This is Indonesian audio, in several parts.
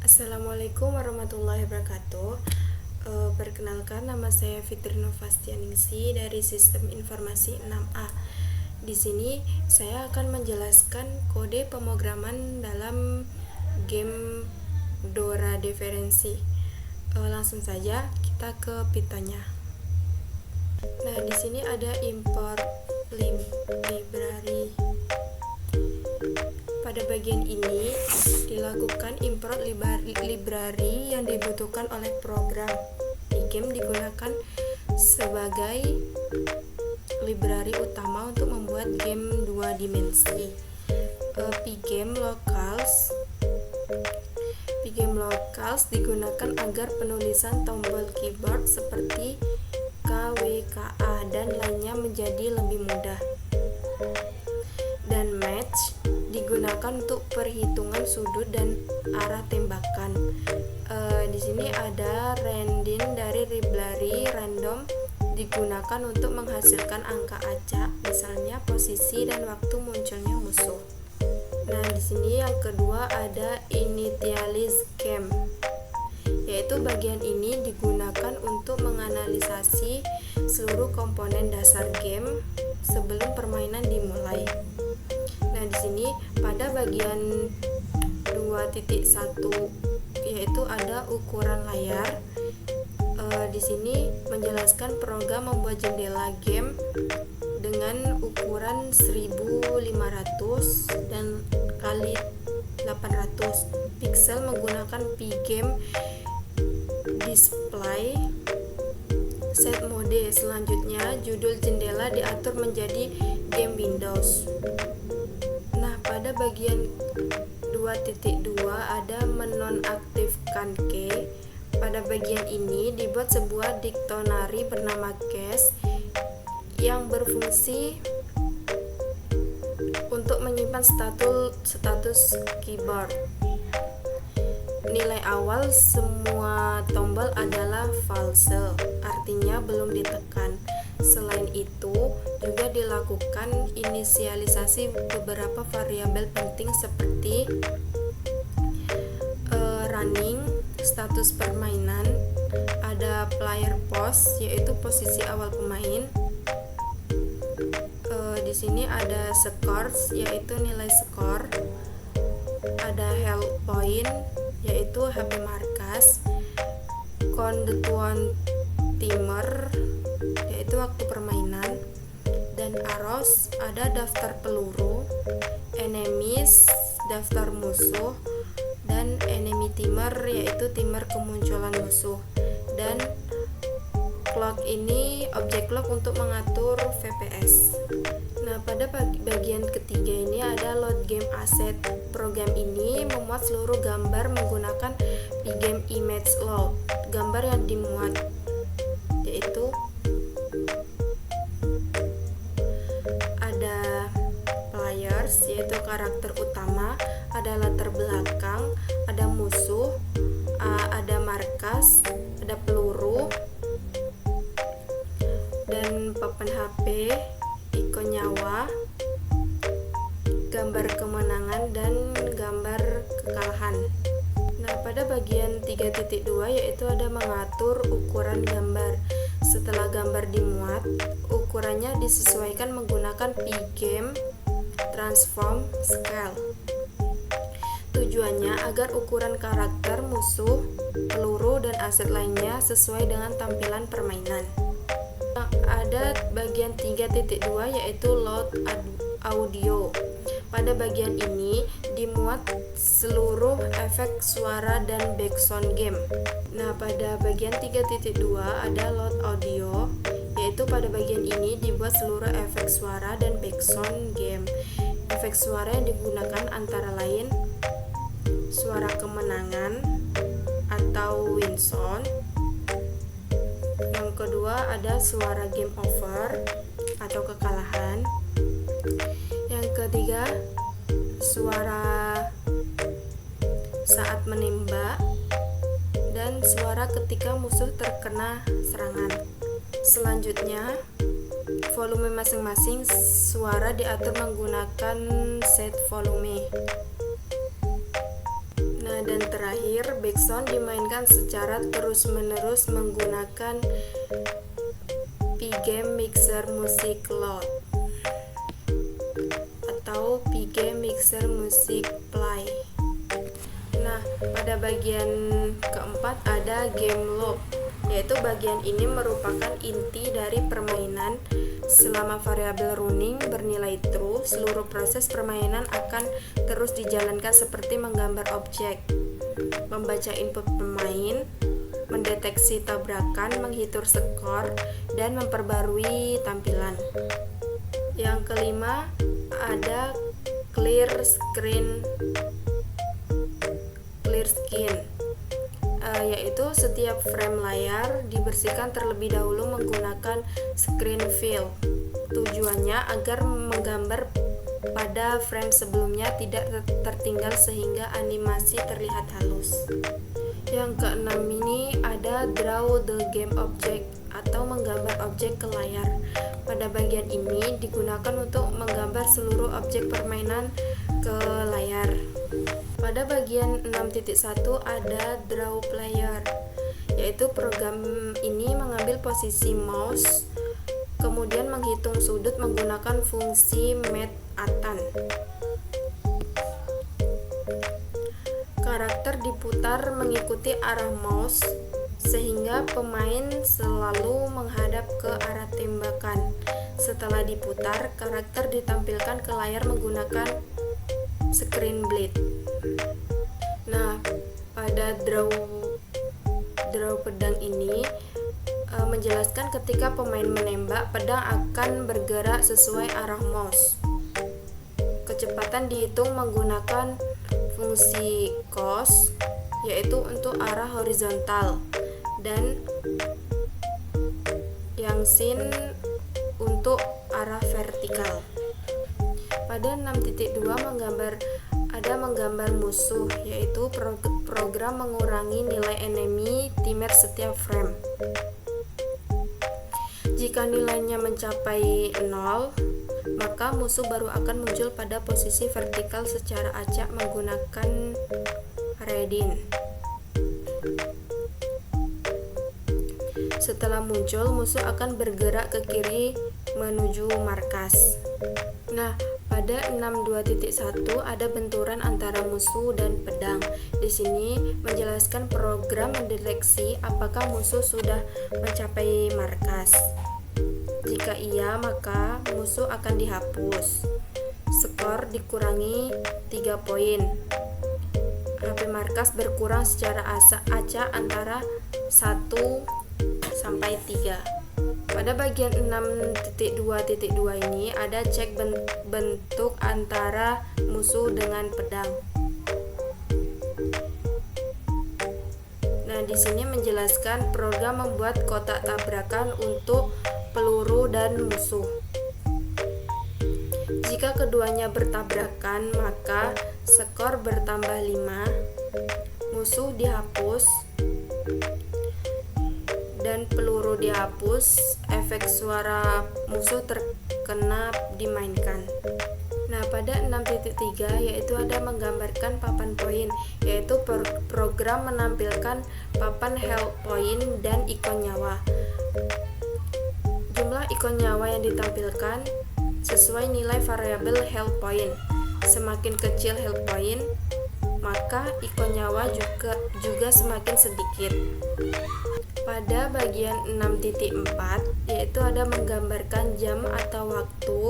Assalamualaikum warahmatullahi wabarakatuh. Perkenalkan, nama saya Fitri Novastianingsi dari Sistem Informasi 6A. Di sini saya akan menjelaskan kode pemrograman dalam game Dora Diferensi. Langsung saja kita ke pitanya. Nah, di sini ada import library. Pada bagian ini dilakukan import library yang dibutuhkan oleh program. Di game digunakan sebagai library utama untuk membuat game dua dimensi. Pgame locals digunakan agar penulisan tombol keyboard seperti K, W, K, A dan lainnya menjadi lebih mudah. Dan match digunakan untuk perhitungan sudut dan arah tembakan. Di sini ada random dari library random digunakan untuk menghasilkan angka acak, misalnya posisi dan waktu munculnya musuh. Nah, di sini yang kedua ada initialize game, yaitu bagian ini digunakan untuk menganalisasi seluruh komponen dasar game sebelum permainan dimulai. Nah, di sini pada bagian 2.1 yaitu ada ukuran layar. Di sini menjelaskan program membuat jendela game dengan ukuran 1500 dan kali 800 pixel menggunakan Pgame display set mode. Selanjutnya, judul jendela diatur menjadi game Windows. Nah, pada bagian 2.2 ada menonaktifkan key. Pada bagian ini dibuat sebuah dictionary bernama cache yang berfungsi untuk menyimpan status keyboard. Nilai awal semua tombol adalah false, artinya belum ditekan. Selain itu, juga dilakukan inisialisasi beberapa variabel penting seperti running, status permainan, ada player pose yaitu posisi awal pemain. Di sini ada scores yaitu nilai skor, ada health point yaitu HP markas, countdown timer yaitu waktu permainan, dan arrows ada daftar peluru, enemies daftar musuh, dan enemy timer yaitu timer kemunculan musuh, dan clock ini objek clock untuk mengatur FPS. Nah, pada bagian ketiga ini ada load game asset. Program ini memuat seluruh gambar menggunakan Pgame image load. Gambar yang dimuat yaitu ada players yaitu karakter utama, ada latar belakang, ada musuh, ada markas, ada peluru, dan papan HP, ikon nyawa, gambar kemenangan, dan gambar kekalahan. Nah, pada bagian 3.2 yaitu ada mengatur ukuran gambar. Setelah gambar dimuat, ukurannya disesuaikan menggunakan Pgame transform scale. Tujuannya agar ukuran karakter, musuh, peluru, dan aset lainnya sesuai dengan tampilan permainan. Ada bagian 3.2 yaitu load audio. Pada bagian ini dimuat seluruh efek suara dan background game. Nah, pada bagian 3.2 ada load audio, yaitu pada bagian ini dibuat seluruh efek suara dan background game. Efek suara yang digunakan antara lain suara kemenangan atau win sound. Yang kedua ada suara game over atau kekalahan. Yang ketiga suara saat menembak, dan suara ketika musuh terkena serangan. Selanjutnya, volume masing-masing suara diatur menggunakan set volume. Nah, dan terakhir terakhir, backsound dimainkan secara terus-menerus menggunakan Pgame Mixer Music Load atau Pgame Mixer Music Play. Nah, pada bagian keempat ada game loop, yaitu bagian ini merupakan inti dari permainan. Selama variabel running bernilai true, seluruh proses permainan akan terus dijalankan seperti menggambar objek, membaca input pemain, mendeteksi tabrakan, menghitung skor, dan memperbarui tampilan. Yang kelima ada clear skin, yaitu setiap frame layar dibersihkan terlebih dahulu menggunakan screen fill. Tujuannya agar menggambar pada frame sebelumnya tidak tertinggal sehingga animasi terlihat halus. Yang keenam ini ada draw the game object atau menggambar objek ke layar. Pada bagian ini digunakan untuk menggambar seluruh objek permainan ke layar. Pada bagian 6.1 ada draw player, yaitu program ini mengambil posisi mouse kemudian menghitung sudut menggunakan fungsi Manhattan. Karakter diputar mengikuti arah mouse sehingga pemain selalu menghadap ke arah tembakan. Setelah diputar, karakter ditampilkan ke layar menggunakan screen blade. Nah, pada draw pedang ini menjelaskan ketika pemain menembak, pedang akan bergerak sesuai arah mouse. Kecepatan dihitung menggunakan fungsi cos, yaitu untuk arah horizontal, dan yang sin untuk arah vertikal. Pada 6.2 menggambar musuh, yaitu program mengurangi nilai enemy teammate setiap frame. Jika nilainya mencapai 0, maka musuh baru akan muncul pada posisi vertikal secara acak menggunakan radin. Setelah muncul, musuh akan bergerak ke kiri menuju markas. Nah, pada 6.2.1 ada benturan antara musuh dan pedang. Di sini menjelaskan program mendeteksi apakah musuh sudah mencapai markas. Jika iya, maka musuh akan dihapus. Skor dikurangi 3 poin. HP markas berkurang secara acak antara 1 sampai 3. Pada bagian 6.2.2 ini ada cek bentuk antara musuh dengan pedang. Nah, di sini menjelaskan program membuat kotak tabrakan untuk peluru dan musuh. Jika keduanya bertabrakan, maka skor bertambah 5, musuh dihapus, dan peluru dihapus, efek suara musuh terkena dimainkan. Nah, pada 6.3 yaitu ada menggambarkan papan poin, yaitu program menampilkan papan health point dan ikon nyawa. Jumlah ikon nyawa yang ditampilkan sesuai nilai variabel health point. Semakin kecil health point, maka ikon nyawa juga semakin sedikit. Pada bagian 6.4 yaitu ada menggambarkan jam atau waktu.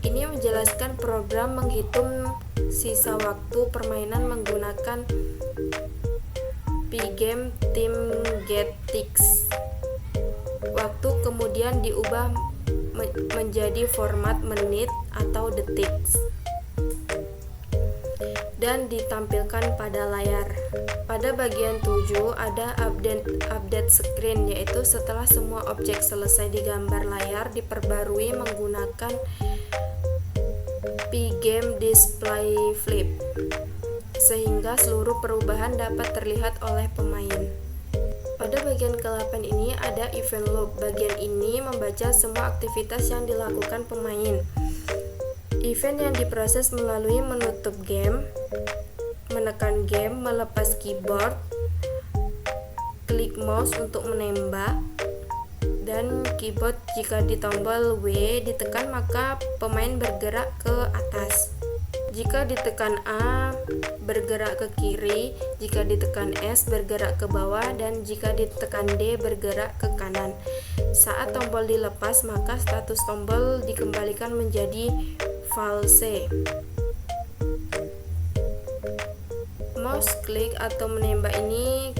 Ini menjelaskan program menghitung sisa waktu permainan menggunakan Pgame Time Get Ticks. Waktu kemudian diubah menjadi format menit atau detik dan ditampilkan pada layar. Pada bagian 7 ada update screen, yaitu setelah semua objek selesai digambar layar diperbarui menggunakan Pgame Display Flip sehingga seluruh perubahan dapat terlihat oleh pemain. Pada bagian ke-8 ini ada event loop. Bagian ini membaca semua aktivitas yang dilakukan pemain. Event yang diproses melalui menutup game, menekan game, melepas keyboard, klik mouse untuk menembak, dan keyboard jika di tombol W ditekan maka pemain bergerak ke atas. Jika ditekan A bergerak ke kiri, jika ditekan S bergerak ke bawah, dan jika ditekan D bergerak ke kanan. Saat tombol dilepas maka status tombol dikembalikan menjadi false. Mouse click atau menembak ini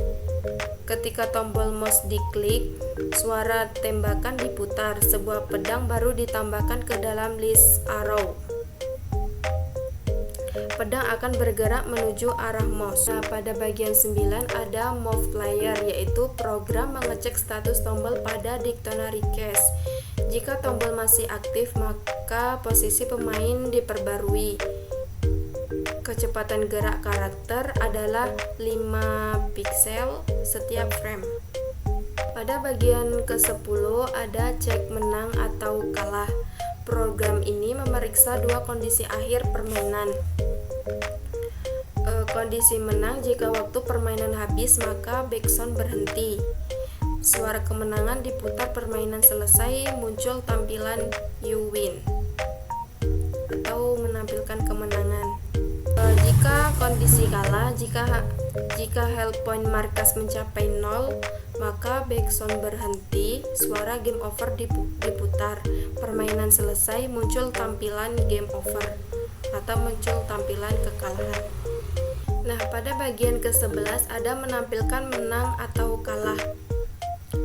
ketika tombol mouse diklik, suara tembakan diputar, sebuah pedang baru ditambahkan ke dalam list arrow. Pedang akan bergerak menuju arah mouse. Nah, pada bagian 9 ada move player, yaitu program mengecek status tombol pada dictionary case. Jika tombol masih aktif maka posisi pemain diperbarui. Kecepatan gerak karakter adalah 5 pixel setiap frame. Pada bagian ke-10 ada cek menang atau kalah. Program ini memeriksa dua kondisi akhir permainan. Kondisi menang, jika waktu permainan habis maka backsound berhenti. Suara kemenangan diputar permainan selesai, muncul tampilan you win atau menampilkan kemenangan. Jika kondisi kalah, jika health point markas mencapai 0 maka backsound berhenti, suara game over diputar, permainan selesai, muncul tampilan game over atau muncul tampilan kekalahan. Nah, pada bagian ke-11 ada menampilkan menang atau kalah.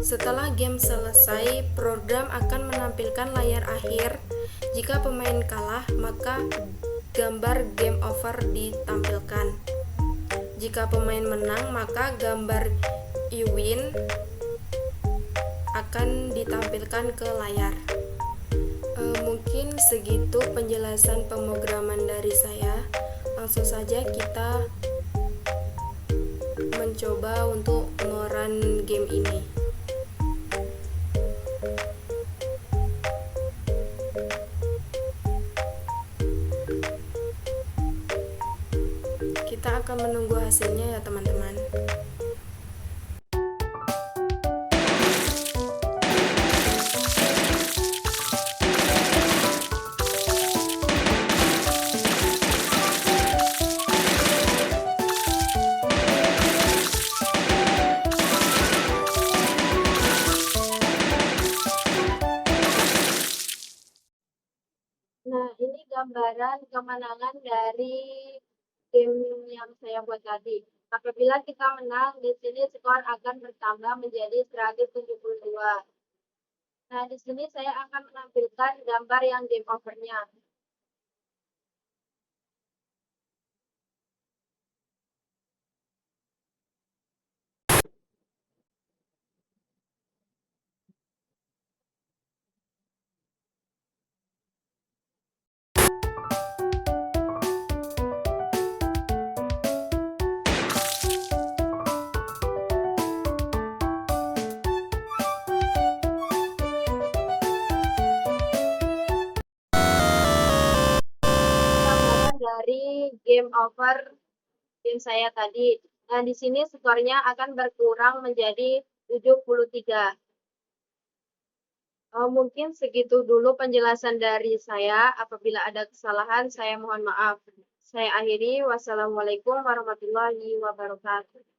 Setelah game selesai, program akan menampilkan layar akhir. Jika pemain kalah, maka gambar game over ditampilkan. Jika pemain menang, maka gambar you win akan ditampilkan ke layar. Mungkin segitu penjelasan pemrograman dari saya. Langsung saja kita mencoba untuk merun game ini. Kita akan menunggu hasilnya ya teman-teman. Nah, ini gambaran kemenangan dari game yang saya buat tadi. Apabila kita menang, di sini skor akan bertambah menjadi 172. Nah, di sini saya akan menampilkan gambar yang game over-nya. Dari game over game saya tadi. Nah, di sini skornya akan berkurang menjadi 73. Mungkin segitu dulu penjelasan dari saya. Apabila ada kesalahan, saya mohon maaf. Saya akhiri. Wassalamualaikum warahmatullahi wabarakatuh.